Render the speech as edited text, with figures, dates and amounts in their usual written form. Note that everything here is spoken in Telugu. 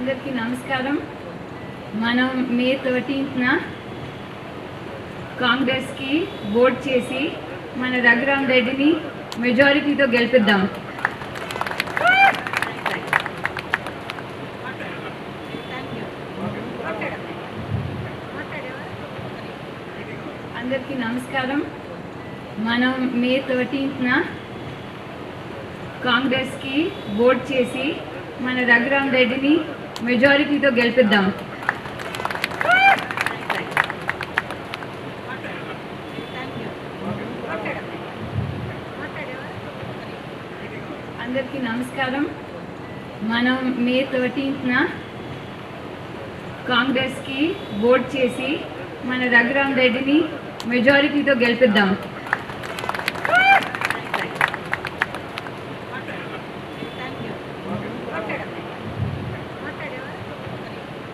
అందరికీ నమస్కారం. మనం మే 13న కాంగ్రెస్కి ఓట్ చేసి మన రఘురామ్ రెడ్డిని మెజారిటీతో గెలిపిద్దాం. అందరికీ నమస్కారం. మనం మే 13న కాంగ్రెస్కి ఓట్ చేసి మన రఘురామ్ రెడ్డిని మెజారిటీతో గెలిపిద్దాం. అందరికీ నమస్కారం. మనం మే 13న కాంగ్రెస్కి ఓట్ చేసి మన రఘురామ్ రెడ్డిని మెజారిటీతో గెలిపిద్దాం.